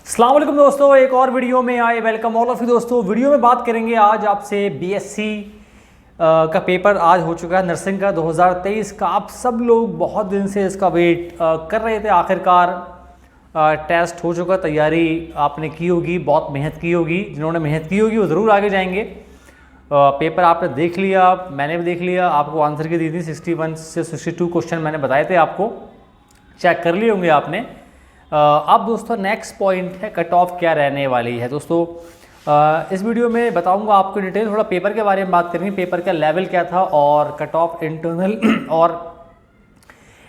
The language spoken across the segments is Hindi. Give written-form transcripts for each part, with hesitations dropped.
अस्सलाम वालेकुम दोस्तों, एक और वीडियो में आए वेलकम ऑल ऑफ यू दोस्तों। वीडियो में बात करेंगे आज आपसे बीएससी का पेपर आज हो चुका है नर्सिंग का 2023 का। आप सब लोग बहुत दिन से इसका वेट कर रहे थे। आखिरकार टेस्ट हो चुका, तैयारी आपने की होगी, बहुत मेहनत की होगी। जिन्होंने मेहनत की होगी वो ज़रूर आगे जाएंगे। पेपर आपने देख लिया, मैंने भी देख लिया, आपको आंसर की दी थी 61 से 62 क्वेश्चन मैंने बताए थे आपको, चेक कर लिए होंगे आपने। अब दोस्तों नेक्स्ट पॉइंट है कट ऑफ क्या रहने वाली है। दोस्तों इस वीडियो में बताऊंगा आपको डिटेल, थोड़ा पेपर के बारे में बात करेंगे, पेपर का लेवल क्या था और कट ऑफ इंटरनल और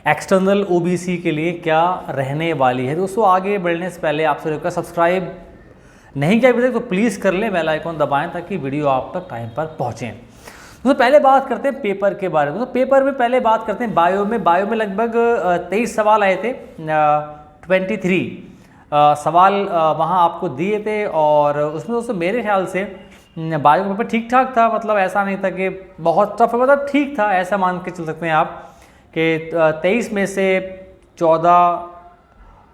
एक्सटर्नल ओबीसी के लिए क्या रहने वाली है। दोस्तों आगे बढ़ने से पहले आपसे रिक्वेस्ट, सब्सक्राइब नहीं किया अभी तक तो प्लीज़ कर लें, बेल आइकॉन दबाएं ताकि वीडियो आप तक टाइम पर पहुँचें। दोस्तों पहले बात करते हैं पेपर के बारे में। दोस्तों पेपर में पहले बात करते हैं बायो में लगभग 23 सवाल आए थे। 23 सवाल वहाँ आपको दिए थे और उसमें दोस्तों मेरे ख्याल से बायो का पेपर ठीक ठाक था। मतलब ऐसा नहीं था कि बहुत टफ है, मतलब ठीक था, ऐसा मान के चल सकते हैं आप कि 23 में से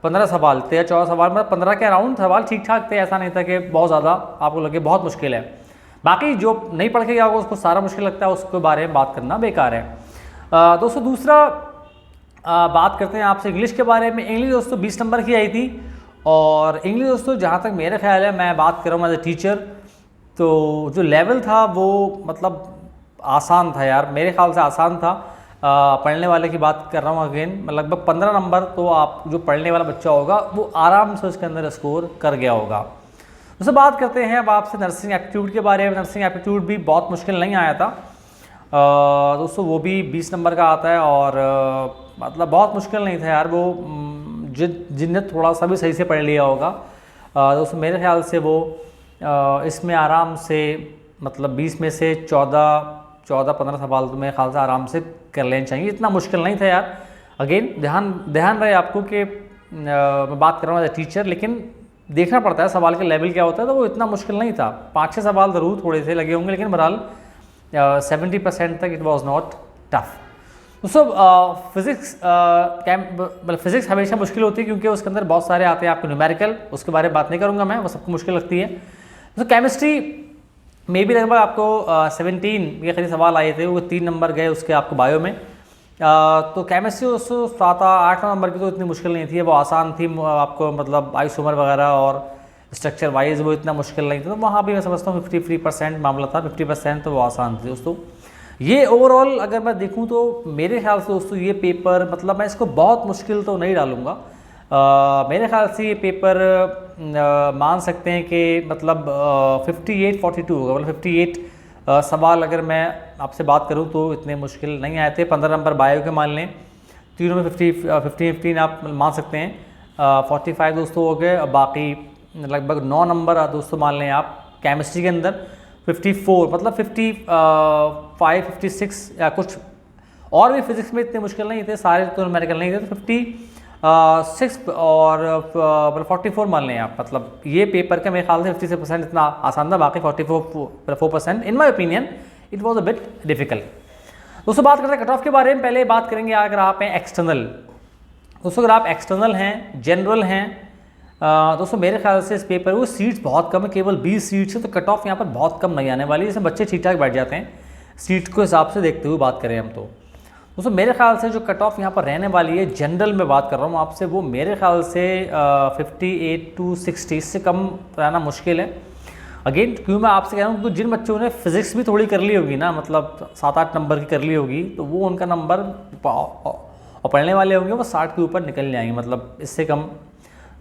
15 सवाल थे, 14 सवाल मतलब 15 के अराउंड सवाल ठीक ठाक थे। ऐसा नहीं था कि बहुत ज़्यादा आपको लगे बहुत मुश्किल है। बाकी जो नहीं पढ़ के गया होगा उसको सारा मुश्किल लगता है, उसके बारे में बात करना बेकार है। दोस्तों दूसरा बात करते हैं आपसे इंग्लिश के बारे में। इंग्लिश दोस्तों 20 नंबर की आई थी और इंग्लिश दोस्तों जहाँ तक मेरा ख्याल है, मैं बात कर रहा हूँ एज ए टीचर, तो जो लेवल था वो मतलब आसान था यार, मेरे ख्याल से आसान था। पढ़ने वाले की बात कर रहा हूँ अगेन, लगभग 15 नंबर तो आप जो पढ़ने वाला बच्चा होगा वो आराम से उसके अंदर स्कोर कर गया होगा। दोस्तों बात करते हैं अब आपसे नर्सिंग एप्टीट्यूड के बारे में। नर्सिंग एप्टीट्यूड भी बहुत मुश्किल नहीं आया था दोस्तों, वो भी 20 नंबर का आता है और मतलब बहुत मुश्किल नहीं था यार वो, जिनने थोड़ा सा भी सही से पढ़ लिया होगा दोस्तों मेरे ख्याल से वो इसमें आराम से मतलब 20 में से 14-15 सवाल तो मेरे ख्याल से आराम से कर लेना चाहिए। इतना मुश्किल नहीं था यार। अगेन ध्यान रहे आपको कि मैं बात कर रहा हूँ एज ए टीचर, लेकिन देखना पड़ता है सवाल का लेवल क्या होता है, तो वो इतना मुश्किल नहीं था। 5-6 सवाल ज़रूर थोड़े से लगे होंगे, लेकिन बहरहाल 70% तक इट वॉज नॉट टफ। दोस्तों फिज़िक्स हमेशा मुश्किल होती है क्योंकि उसके अंदर बहुत सारे आते हैं आपके न्यूमेरिकल, उसके बारे में बात नहीं करूँगा मैं, वो सबको मुश्किल लगती है। तो केमिस्ट्री में भी लगभग आपको 17 के करीब सवाल आए थे, वो 3 नंबर गए उसके आपको बायो में। तो केमिस्ट्री दोस्तों 7-8 नंबर की तो इतनी मुश्किल नहीं थी, वो आसान थी आपको, मतलब आइसोमर वगैरह और स्ट्रक्चर वाइज वो इतना मुश्किल नहीं था। तो वहाँ भी मैं समझता हूँ 50% मामला था, 50% तो वो आसान थी दोस्तों। ये ओवरऑल अगर मैं देखूं तो मेरे ख्याल से दोस्तों ये पेपर, मतलब मैं इसको बहुत मुश्किल तो नहीं डालूंगा। मेरे ख्याल से ये पेपर मान सकते हैं कि मतलब 58-42 होगा, मतलब 58 सवाल अगर मैं आपसे बात करूं तो इतने मुश्किल नहीं आए थे। 15 नंबर बायो के मान लें, तीनों में 15 आप मान सकते हैं। 45 दोस्तों हो गए, बाकी लगभग 9 नंबर दोस्तों मान लें आप केमिस्ट्री के अंदर। 54 मतलब 55-56 या कुछ और भी फिजिक्स में इतने मुश्किल नहीं थे, सारे तो न्यूमेरिकल नहीं थे, तो 56 और मतलब 44 मान लें आप। मतलब ये पेपर का मेरे ख्याल से 56% इतना आसान था, बाकी 44% in my opinion it was a bit difficult. दोस्तों बात करते हैं कट ऑफ के बारे में। पहले बात करेंगे अगर आप हैं एक्सटर्नल। दोस्तों अगर आप एक्सटर्नल हैं, जनरल हैं, दोस्तों मेरे ख्याल से इस पेपर में सीट्स बहुत कम है, केवल 20 सीट्स है, तो कट ऑफ यहाँ पर बहुत कम नहीं आने वाली है। इसमें बच्चे ठीक ठाक बैठ जाते हैं सीट को हिसाब से देखते हुए बात करें हम तो। दोस्तों मेरे ख्याल से जो कट ऑफ यहाँ पर रहने वाली है, जनरल में बात कर रहा हूँ आपसे, वो मेरे ख्याल से 58-60, इससे कम रहना मुश्किल है। अगेन क्यों मैं आपसे कह रहा हूँ, क्योंकि जिन बच्चों ने फिजिक्स भी थोड़ी कर ली होगी ना, मतलब 7-8 नंबर की कर ली होगी, तो वो उनका नंबर और पढ़ने वाले होंगे वो 60 के ऊपर निकल जाएंगे, मतलब इससे कम।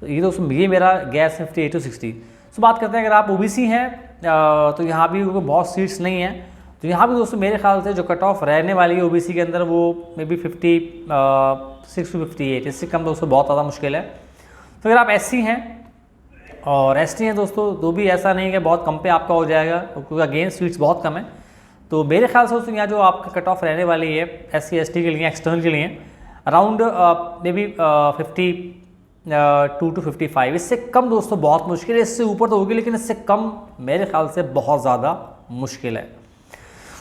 ये दोस्तों ये मेरा गैस 58-60। तो बात करते हैं अगर आप ओबीसी हैं तो यहाँ भी बहुत सीट्स नहीं हैं, तो यहाँ भी दोस्तों मेरे ख्याल से जो कट ऑफ रहने वाली है ओबीसी के अंदर वो मे बी 56-58, इससे कम दोस्तों बहुत ज़्यादा मुश्किल है। तो अगर आप एससी हैं और एसटी हैं दोस्तों, तो भी ऐसा नहीं है कि बहुत कम पे आपका हो जाएगा, क्योंकि अगेन सीट्स बहुत कम है। तो मेरे ख्याल से दोस्तों यहाँ जो आपका कट ऑफ रहने वाली है SC ST के लिए, एक्सटर्नल के लिए, अराउंड मे बी 52-55, इससे कम दोस्तों बहुत मुश्किल है। इससे ऊपर तो होगी लेकिन इससे कम मेरे ख्याल से बहुत ज़्यादा मुश्किल है।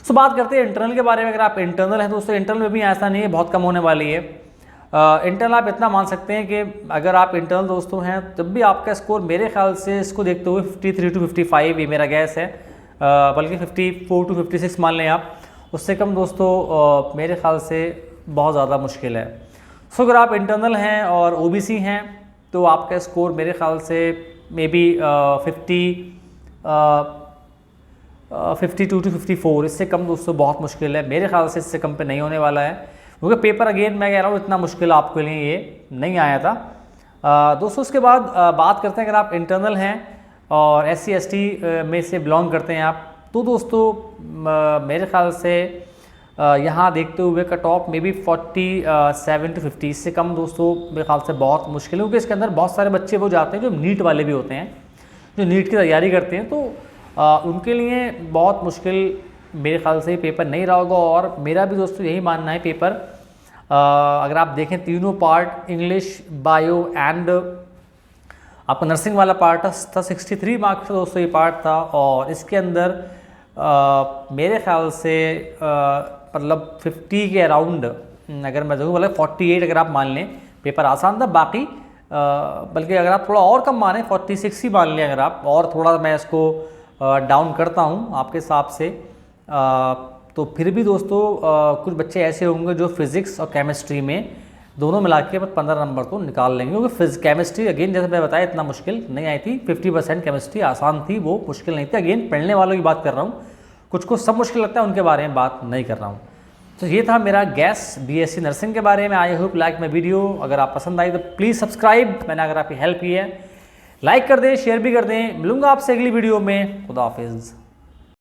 सो बात करते हैं इंटरनल के बारे में। अगर आप इंटरनल हैं दोस्तों, इंटरनल में भी ऐसा नहीं है बहुत कम होने वाली है। इंटरनल आप इतना मान सकते हैं कि अगर आप इंटरनल दोस्तों हैं तब भी आपका स्कोर मेरे ख्याल से इसको देखते हुए 53 to 55 ये मेरा गैस है, बल्कि 54 to 56 मान लें आप। उससे कम दोस्तों मेरे ख्याल से बहुत ज़्यादा मुश्किल है। सो अगर आप इंटरनल हैं और ओबीसी हैं तो आपका स्कोर मेरे ख्याल से मे बी 52 to 54, इससे कम दोस्तों बहुत मुश्किल है। मेरे ख्याल से इससे कम पे नहीं होने वाला है, क्योंकि पेपर अगेन मैं कह रहा हूँ इतना मुश्किल आपके लिए ये नहीं आया था। दोस्तों उसके बाद बात करते हैं, अगर आप इंटरनल हैं और SC ST में से बिलोंग करते हैं आप, तो दोस्तों मेरे ख्याल से यहाँ देखते हुए cut of may be 47 to 50, इससे कम दोस्तों मेरे ख्याल से बहुत मुश्किल है, क्योंकि इसके अंदर बहुत सारे बच्चे वो जाते हैं जो नीट वाले भी होते हैं, जो नीट की तैयारी करते हैं, तो उनके लिए बहुत मुश्किल मेरे ख्याल से पेपर नहीं रहा होगा। और मेरा भी दोस्तों यही मानना है, पेपर अगर आप देखें तीनों पार्ट इंग्लिश, बायो एंड आपका नर्सिंग वाला पार्ट था 63 मार्क्स का दोस्तों ये पार्ट था, और इसके अंदर मेरे ख्याल से मतलब 50 के अराउंड अगर मैं देखूँ, मतलब 48 अगर आप मान लें, पेपर आसान था। बाकी बल्कि अगर आप थोड़ा और कम माने 46 ही मान लें, अगर आप और थोड़ा मैं इसको डाउन करता हूँ आपके हिसाब से, तो फिर भी दोस्तों कुछ बच्चे ऐसे होंगे जो फिज़िक्स और केमिस्ट्री में दोनों मिला के 15 नंबर तो निकाल लेंगे, क्योंकि केमिस्ट्री अगेन जैसे मैं बताया इतना मुश्किल नहीं आई थी। 50% केमिस्ट्री आसान थी, वो मुश्किल नहीं थी। अगेन पढ़ने वालों की बात कर रहा हूँ, कुछ को सब मुश्किल लगता है उनके बारे में बात नहीं कर रहा हूँ। तो ये था मेरा गैस BSc नर्सिंग के बारे में। I hope like my video, अगर आप पसंद आई तो प्लीज़ सब्सक्राइब, मैंने अगर आपकी हेल्प की है लाइक कर दें, शेयर भी कर दें। मिलूंगा आपसे अगली वीडियो में। खुदा हाफिज़।